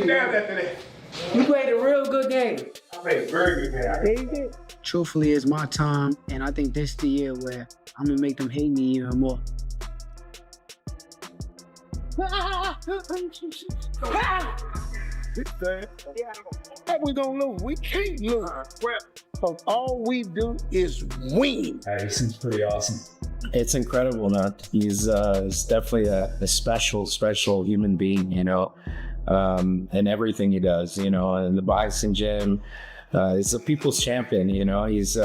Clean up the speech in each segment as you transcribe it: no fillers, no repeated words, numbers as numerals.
down after that. You played a real good game. I played a very good game. Truthfully, it's my time, and I think this is the year where I'm gonna make them hate me even more. We gonna lose. We can't lose. Because all we do is win. He seems pretty awesome. It's incredible, man. He's definitely a special human being, you know, and everything he does, you know, in the boxing gym. He's a people's champion, you know. He's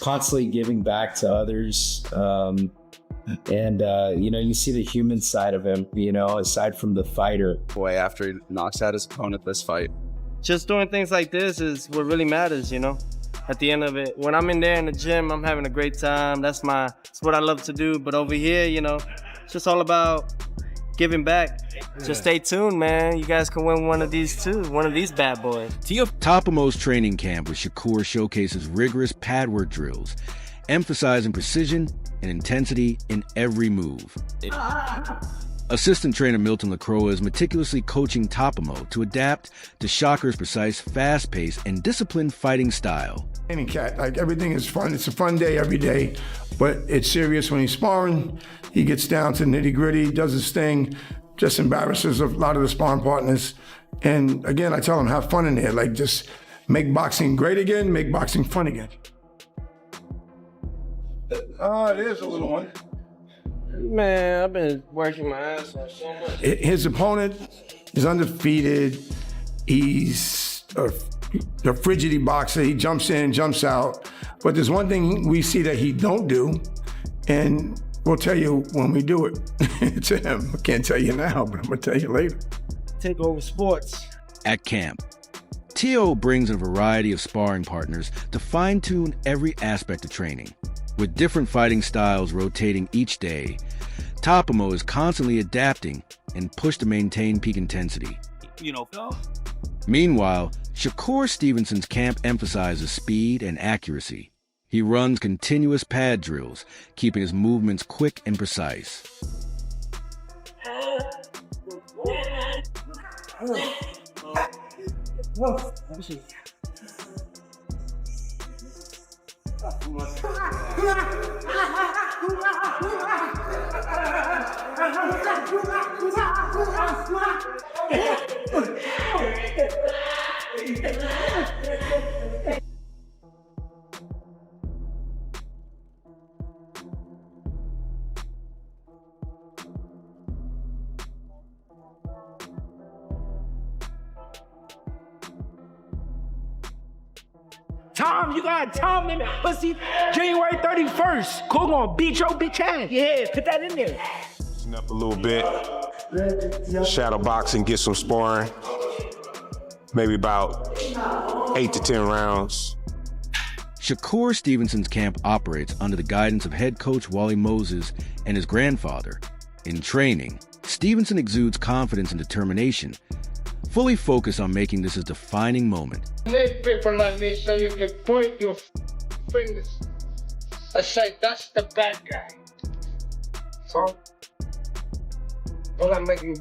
constantly giving back to others. And, you know, you see the human side of him, you know, aside from the fighter. Boy, after he knocks out his opponent this fight. Just doing things like this is what really matters, you know. At the end of it, when I'm in there in the gym, I'm having a great time. That's what I love to do. But over here, you know, it's just all about giving back. Just stay tuned, man. You guys can win one of these too, one of these bad boys. Teofimo's training camp with Shakur showcases rigorous pad work drills, emphasizing precision and intensity in every move. Assistant trainer Milton LaCroix is meticulously coaching Teofimo to adapt to Shakur's precise, fast-paced, and disciplined fighting style. Any cat, like everything is fun. It's a fun day every day, but it's serious when he's sparring. He gets down to nitty-gritty, does his thing, just embarrasses a lot of the sparring partners. And again, I tell him, have fun in there. Like, just make boxing great again, make boxing fun again. There's a little one. Man, I've been working my ass off so much. His opponent is undefeated. He's a frigidity boxer. He jumps in, jumps out. But there's one thing we see that he don't do, and we'll tell you when we do it to him. I can't tell you now, but I'm gonna tell you later. Take over sports. At camp, Teo brings a variety of sparring partners to fine-tune every aspect of training. With different fighting styles rotating each day, Teofimo is constantly adapting and pushed to maintain peak intensity. Meanwhile, Shakur Stevenson's camp emphasizes speed and accuracy. He runs continuous pad drills, keeping his movements quick and precise. Tom, you got Tom in there. Pussy, January 31st. Cool gonna beat your bitch ass. Yeah, put that in there. Loosen up a little bit. Shadow boxing, get some sparring. Maybe about 8 to 10 rounds. Shakur Stevenson's camp operates under the guidance of head coach Wally Moses and his grandfather. In training, Stevenson exudes confidence and determination, fully focused on making this a defining moment. Make people like me so you can point your fingers and say, that's the bad guy. So, will I make you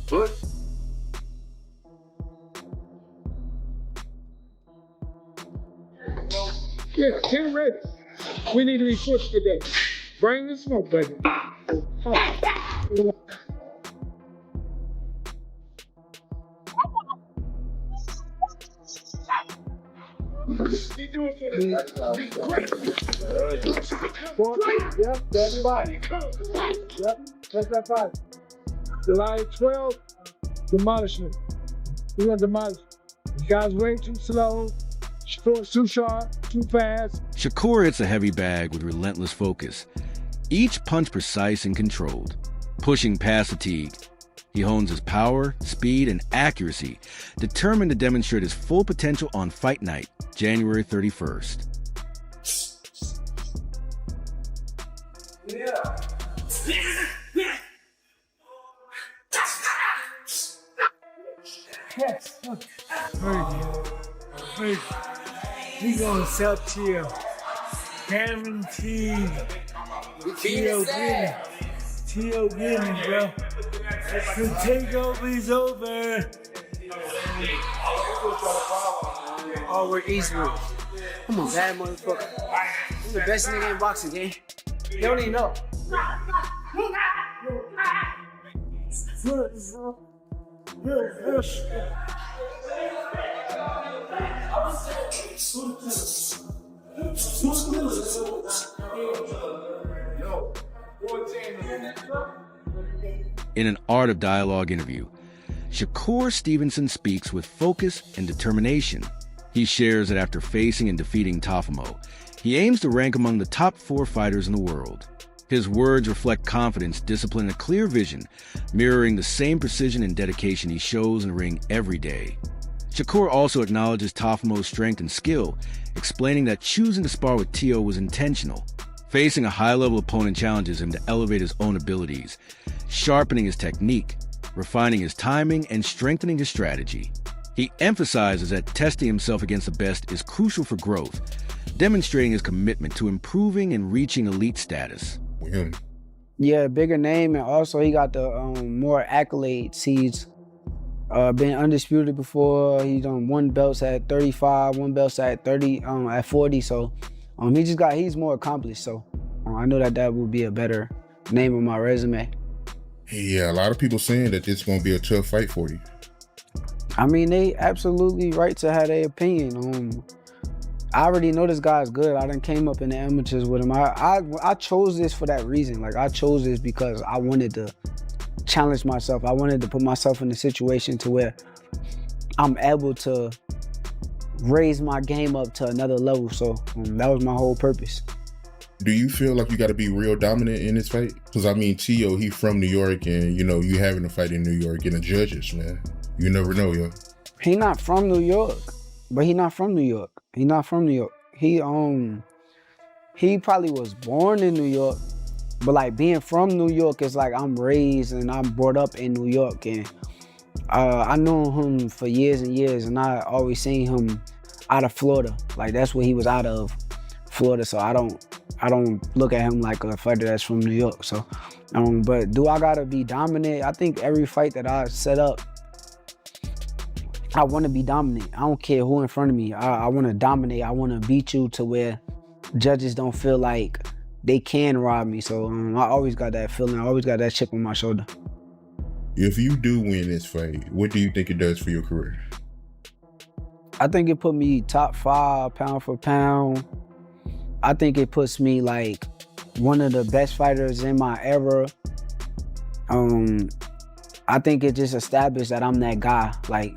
good? Yeah, get ready. We need to be pushed today. Bring the smoke, baby. You do it for great. Yep, that's fine. Yep, that's that five. July 12th, demolishment. We're gonna demolish. You guys way too slow, too sharp, too fast. Shakur hits a heavy bag with relentless focus, each punch precise and controlled, pushing past fatigue. He hones his power, speed, and accuracy, determined to demonstrate his full potential on fight night, January 31st. We gonna sell Teo. Guaranteed. Teo winning, bro. The takeover is over. All work eastward. Come on, bad motherfucker. I'm the best nigga in boxing, gang. You don't even know. In an Art of Dialogue interview, Shakur Stevenson speaks with focus and determination. He shares that after facing and defeating Teofimo, he aims to rank among the top 4 fighters in the world. His words reflect confidence, discipline, and a clear vision, mirroring the same precision and dedication he shows in the ring every day. Shakur also acknowledges Teofimo's strength and skill, explaining that choosing to spar with Teo was intentional. Facing a high-level opponent challenges him to elevate his own abilities, sharpening his technique, refining his timing, and strengthening his strategy. He emphasizes that testing himself against the best is crucial for growth, demonstrating his commitment to improving and reaching elite status. Yeah, bigger name, and also he got the more accolades. He's been undisputed before. He's won belts at 35, won belts at 30, at 40. So he's more accomplished. So I know that would be a better name on my resume. Yeah, a lot of people saying that this is gonna be a tough fight for you. I mean, they absolutely right to have their opinion. I already know this guy's good. I done came up in the amateurs with him. I chose this for that reason. Like, I chose this because I wanted to challenge myself. I wanted to put myself in a situation to where I'm able to raise my game up to another level. So that was my whole purpose. Do you feel like you got to be real dominant in this fight? Because I mean, Teo, he from New York, and you having a fight in New York and the judges, man. You never know, yo. He not from New York, but he not from New York. He not from New York. He probably was born in New York, but like being from New York is like I'm raised and I'm brought up in New York, and I known him for years and years, and I always seen him out of Florida. Like that's where he was out of, Florida. So I don't look at him like a fighter that's from New York. So, but do I gotta be dominant? I think every fight that I set up, I want to be dominant. I don't care who in front of me. I want to dominate. I want to beat you to where judges don't feel like they can rob me. So I always got that feeling. I always got that chip on my shoulder. If you do win this fight, what do you think it does for your career? I think it put me top 5 pound for pound. I think it puts me like one of the best fighters in my era. I think it just established that I'm that guy. Like,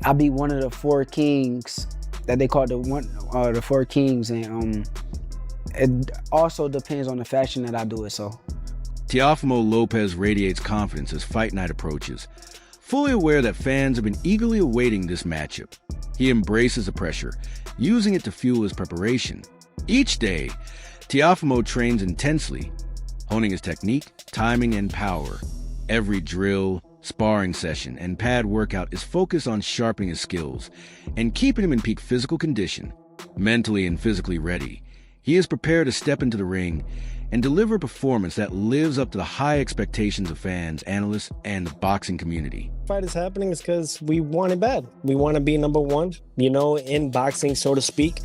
I be one of the 4 kings that they call the 4 kings, and it also depends on the fashion that I do it. So, Teofimo Lopez radiates confidence as fight night approaches, fully aware that fans have been eagerly awaiting this matchup. He embraces the pressure, using it to fuel his preparation. Each day, Teofimo trains intensely, honing his technique, timing, and power. Every drill, sparring session, and pad workout is focused on sharpening his skills and keeping him in peak physical condition. Mentally and physically ready, he is prepared to step into the ring and deliver a performance that lives up to the high expectations of fans, analysts, and the boxing community. Fight is happening is because we want it bad. We want to be number one, in boxing, so to speak.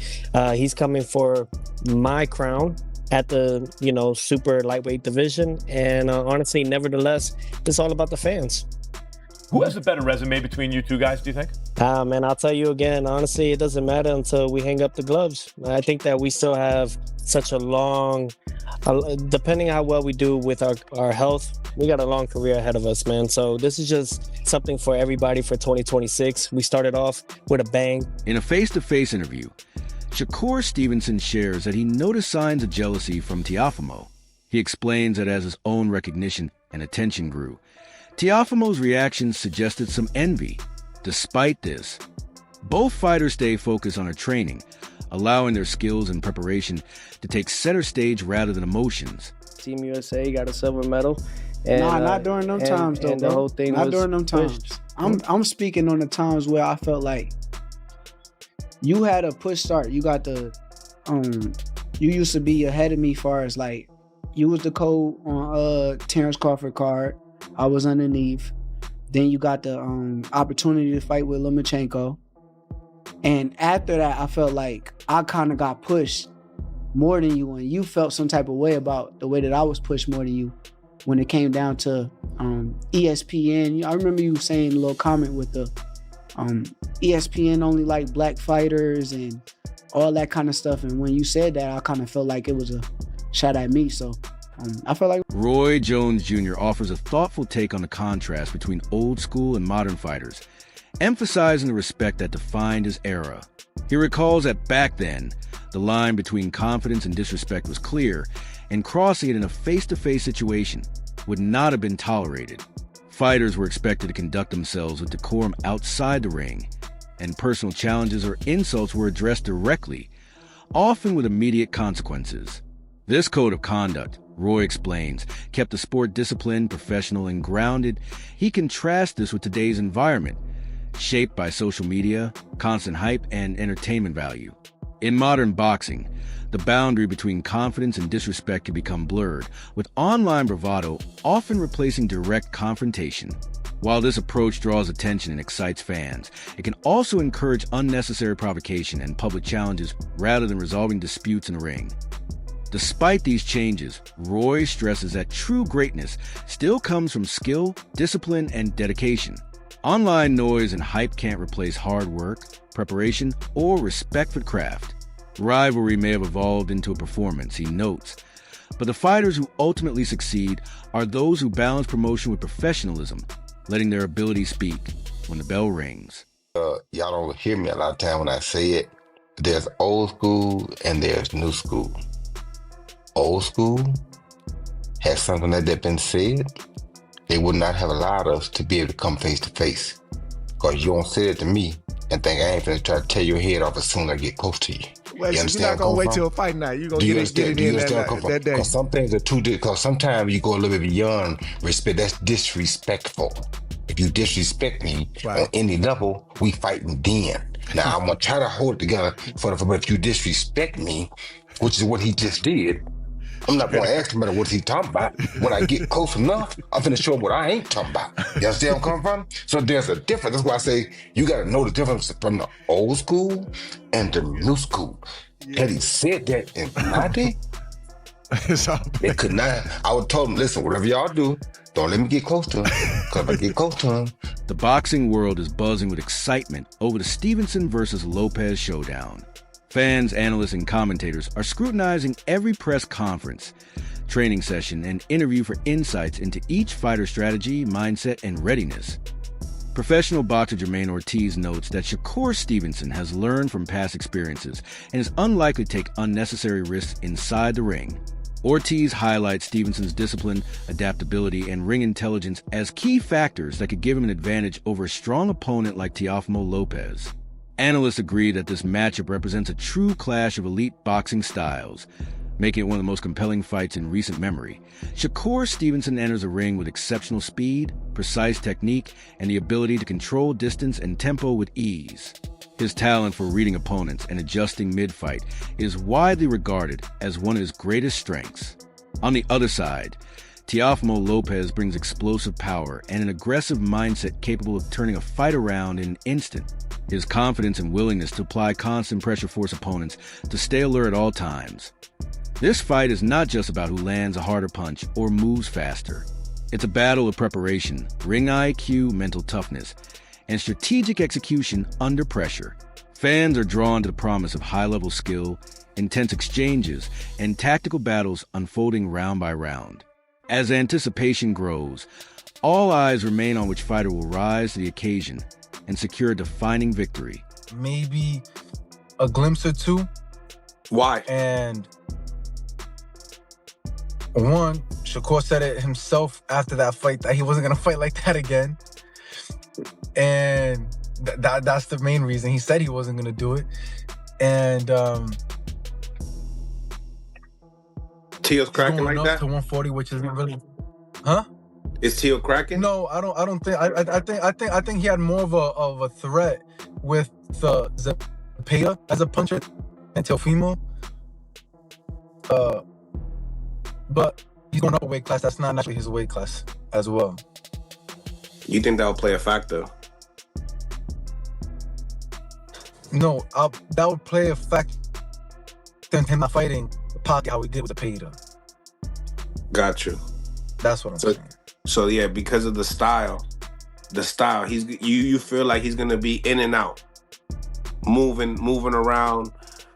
He's coming for my crown at the, super lightweight division. And honestly, nevertheless, it's all about the fans. Who has a better resume between you two guys, do you think? Man, I'll tell you again, honestly, it doesn't matter until we hang up the gloves. I think that we still have such a long, depending on how well we do with our health, we got a long career ahead of us, man. So this is just something for everybody for 2026. We started off with a bang. In a face-to-face interview, Shakur Stevenson shares that he noticed signs of jealousy from Teofimo. He explains that as his own recognition and attention grew, Teofimo's reactions suggested some envy. Despite this, both fighters stay focused on their training, allowing their skills and preparation to take center stage rather than emotions. Team USA got a silver medal. And, not during them times, though, and bro. The whole thing not was during them times. pushed. I'm speaking on the times where I felt like you had a push start. You got the, you used to be ahead of me far as like, you was the code on Terrence Crawford card. I was underneath. Then you got the opportunity to fight with Lomachenko. And after that, I felt like I kind of got pushed more than you, and you felt some type of way about the way that I was pushed more than you when it came down to ESPN. I remember you saying a little comment with the ESPN only like black fighters and all that kind of stuff. And when you said that, I kind of felt like it was a shot at me. So I felt like Roy Jones Jr. offers a thoughtful take on the contrast between old school and modern fighters, emphasizing the respect that defined his era. He recalls that back then, the line between confidence and disrespect was clear, and crossing it in a face-to-face situation would not have been tolerated. Fighters were expected to conduct themselves with decorum outside the ring, and personal challenges or insults were addressed directly, often with immediate consequences. This code of conduct, Roy explains, kept the sport disciplined, professional, and grounded. He contrasts this with today's environment, shaped by social media, constant hype, and entertainment value. In modern boxing, the boundary between confidence and disrespect can become blurred, with online bravado often replacing direct confrontation. While this approach draws attention and excites fans, it can also encourage unnecessary provocation and public challenges rather than resolving disputes in the ring. Despite these changes, Roy stresses that true greatness still comes from skill, discipline, and dedication. Online noise and hype can't replace hard work, preparation, or respect for the craft. Rivalry may have evolved into a performance, he notes, but the fighters who ultimately succeed are those who balance promotion with professionalism, letting their ability speak when the bell rings. Y'all don't hear me a lot of time when I say it. There's old school and there's new school. Old school has something that had been said, they would not have allowed us to be able to come face to face. Because you don't say it to me and think I ain't finna try to tear your head off as soon as I get close to you. Well, you're not gonna wait till a fight night. You're gonna get it in that day. Because some things are too, because sometimes you go a little bit beyond respect. That's disrespectful. If you disrespect me on any level, we fighting then. Now I'm gonna try to hold it together but if you disrespect me, which is what he just did, I'm not going to ask him about what he's talking about. When I get close enough, I'm finna show him what I ain't talking about. You understand where I'm coming from? So there's a difference. That's why I say you got to know the difference from the old school and the new school. Had he said that in my day, they could not. I would tell him, listen, whatever y'all do, don't let me get close to him. Because if I get close to him. The boxing world is buzzing with excitement over the Stevenson versus Lopez showdown. Fans, analysts, and commentators are scrutinizing every press conference, training session, and interview for insights into each fighter's strategy, mindset, and readiness. Professional boxer Jermaine Ortiz notes that Shakur Stevenson has learned from past experiences and is unlikely to take unnecessary risks inside the ring. Ortiz highlights Stevenson's discipline, adaptability, and ring intelligence as key factors that could give him an advantage over a strong opponent like Teofimo Lopez. Analysts agree that this matchup represents a true clash of elite boxing styles, making it one of the most compelling fights in recent memory. Shakur Stevenson enters the ring with exceptional speed, precise technique, and the ability to control distance and tempo with ease. His talent for reading opponents and adjusting mid-fight is widely regarded as one of his greatest strengths. On the other side, Teofimo Lopez brings explosive power and an aggressive mindset capable of turning a fight around in an instant. His confidence and willingness to apply constant pressure force opponents to stay alert at all times. This fight is not just about who lands a harder punch or moves faster. It's a battle of preparation, ring IQ, mental toughness, and strategic execution under pressure. Fans are drawn to the promise of high-level skill, intense exchanges, and tactical battles unfolding round by round. As anticipation grows, all eyes remain on which fighter will rise to the occasion and secure a defining victory. Maybe a glimpse or two. Why? And one, Shakur said it himself after that fight that he wasn't gonna fight like that again. And that's the main reason. He said he wasn't gonna do it. And Teo's cracking like that? To 140, which isn't really, huh? Is Teo cracking? No, I don't think. I think he had more of a threat with Zepeda as a puncher and Teofimo. But he's going up a weight class. That's not naturally his weight class as well. You think that will play a factor? No, that would play a factor in him not fighting Pocket how he did with the Peter. Got you. That's what I'm saying. So yeah, because of the style, you feel like he's gonna be in and out, moving around,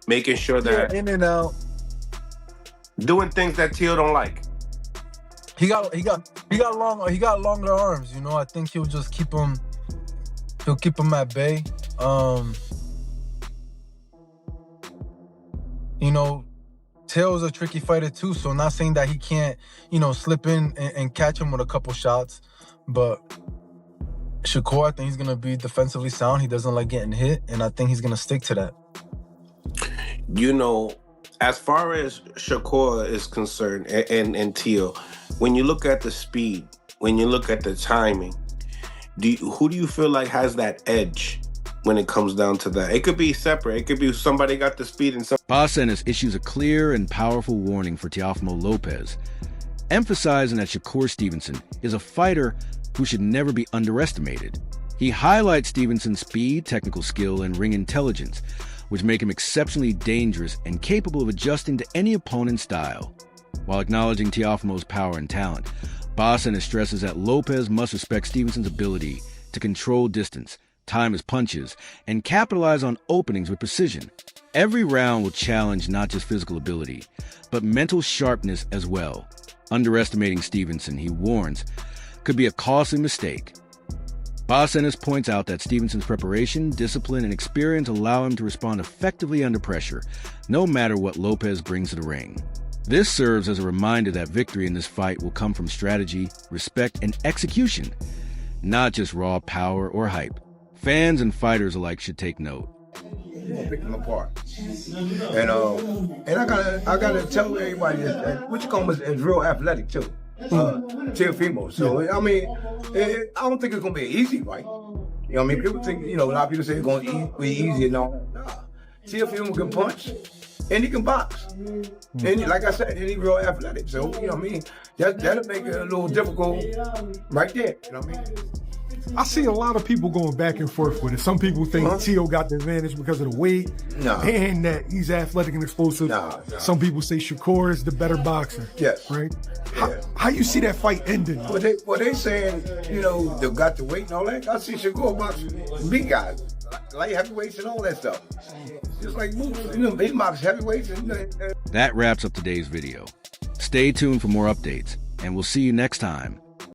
making sure that in and out, doing things that Teal don't like. He got longer arms. You know, I think he'll just keep him at bay. You know, Teal's a tricky fighter too, so I'm not saying that he can't, you know, slip in and catch him with a couple shots. But Shakur, I think he's gonna be defensively sound. He doesn't like getting hit, and I think he's gonna stick to that. You know, as far as Shakur is concerned and Teal, when you look at the speed, when you look at the timing, who do you feel like has that edge when it comes down to that? It could be separate. It could be somebody got the speed and some. Boss Ennis issues a clear and powerful warning for Teofimo Lopez, emphasizing that Shakur Stevenson is a fighter who should never be underestimated. He highlights Stevenson's speed, technical skill, and ring intelligence, which make him exceptionally dangerous and capable of adjusting to any opponent's style. While acknowledging Teofimo's power and talent, Boss Ennis stresses that Lopez must respect Stevenson's ability to control distance, time his punches, and capitalize on openings with precision. Every round will challenge not just physical ability, but mental sharpness as well. Underestimating Stevenson, he warns, could be a costly mistake. Boss Ennis points out that Stevenson's preparation, discipline, and experience allow him to respond effectively under pressure, no matter what Lopez brings to the ring. This serves as a reminder that victory in this fight will come from strategy, respect, and execution, not just raw power or hype. Fans and fighters alike should take note. You're gonna pick them apart, and I gotta tell everybody that Wichicombe is real athletic too. Teofimo. So I mean, I don't think it's gonna be an easy fight. You know what I mean? People think, you know, a lot of people say it's gonna be easy and all. Nah, Teofimo can punch and he can box, and like I said, and he's real athletic. So you know what I mean? That'll make it a little difficult right there. You know what I mean? I see a lot of people going back and forth with it. Some people think Teo got the advantage because of the weight and that he's athletic and explosive. Some people say Shakur is the better boxer. Yes. Right? How you see that fight ending? Well, they saying, you know, they got the weight and all that. I see Shakur box big guys, light heavyweights and all that stuff. Just like Moose, you know, they box heavyweights. That wraps up today's video. Stay tuned for more updates, and we'll see you next time